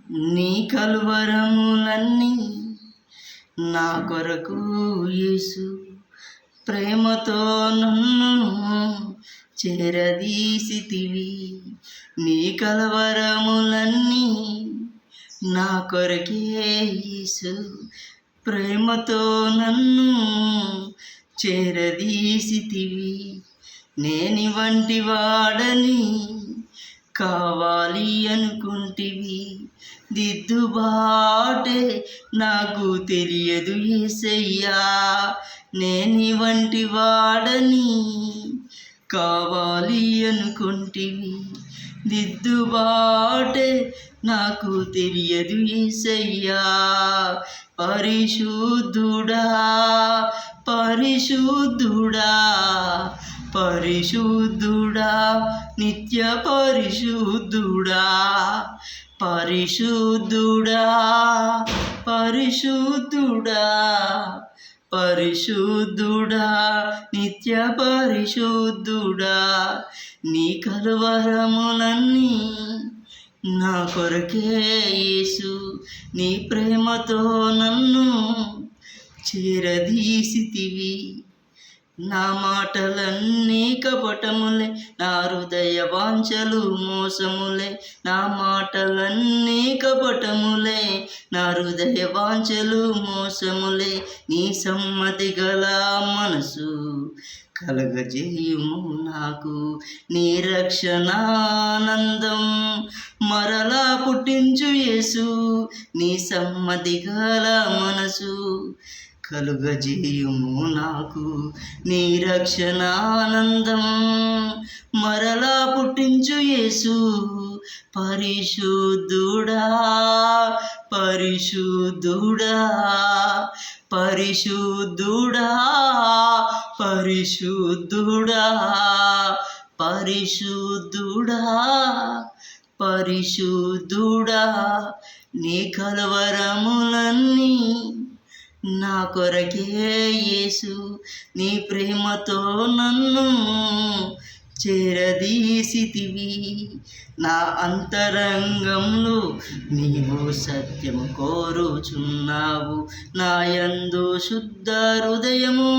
నీ కలువరములన్నీ నా కొరకు యేసు ప్రేమతో నన్ను చేరదీసితివి. నీ కలవరములన్నీ నా కొరకే యేసు ప్రేమతో నన్ను చేరదీసితివి. నేని వంటి వాడని కావాలి అనుకుంటివి, దిద్దుబాటే నాకు తెలియదు యేసయ్యా. నేని వంటి వాడని కావాలి అనుకుంటివి, దిద్దుబాటే నాకు తెలియదు యేసయ్యా. పరిశుద్ధుడా పరిశుద్ధుడా పరిశుద్ధుడా నిత్య పరిశుద్ధుడా, పరిశుద్ధుడా పరిశుద్ధుడా పరిశుద్ధుడా నిత్య పరిశుద్ధుడా. నీ కలువరములన్నీ నా కొరకే యేసు నీ ప్రేమతో నన్ను చేరదీసితివి. నా మాటలన్నీ కపటములే, నా హృదయ వాంఛలు మోసములే. నా మాటలన్నీ కపటములే, నా హృదయ వాంఛలు మోసములే. నీ సమ్మతి గల మనసు కలగజేయుము నాకు, నీ రక్షణానందం మరలా పుట్టించు యేసు. నీ సమ్మతి గల మనసు కలుగజేయుము నాకు, నీ రక్షణానందం మరలా పుట్టించు యేసు. పరిశుద్ధుడా పరిశుద్ధుడా పరిశుద్ధుడా పరిశుద్ధుడా పరిశుద్ధుడా పరిశుద్ధుడా. నీ కలవరములన్నీ నా కొరకే యేసు నీ ప్రేమతో నన్ను చేరదీసితివి. నా అంతరంగంలో నీవు సత్యము కోరుచున్నావు, నా యందు శుద్ధ హృదయము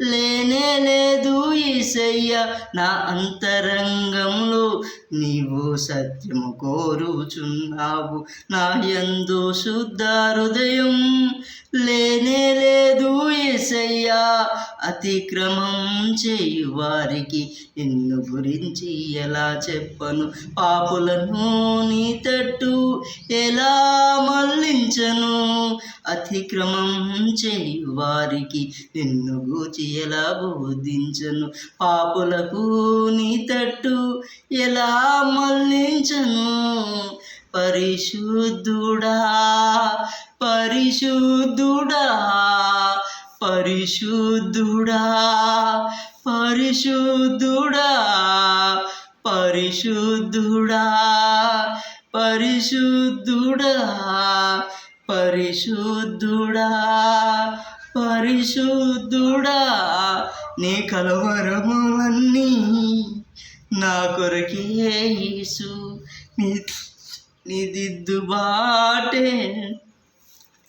లేనే లేదు యేసయ్యా. నా అంతరంగంలో నీవు సత్యము కోరుచున్నావు, నా యందు శుద్ధ హృదయం లేనే లేదు యేసయ్యా. అతిక్రమం చేయు వారికి నిన్ను గురించి ఎలా చెప్పను, పాపులను నీ తట్టు ఎలా మళ్ళించను. అతిక్రమం చేయు వారికి నిన్ను గూర్చి ఎలా బోధించను, పాపులకు నీ తట్టు ఎలా మళ్ళించను. పరిశుద్ధుడా పరిశుద్ధుడా పరిశుద్ధుడా పరిశుద్ధుడా పరిశుద్ధుడా పరిశుద్ధుడా పరిశుద్ధుడా పరిశుద్ధుడా. నీ కలవరములన్నీ నా కొరకే యేసు నీ దిద్దుబాటే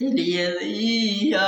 తెలియదయ్యా.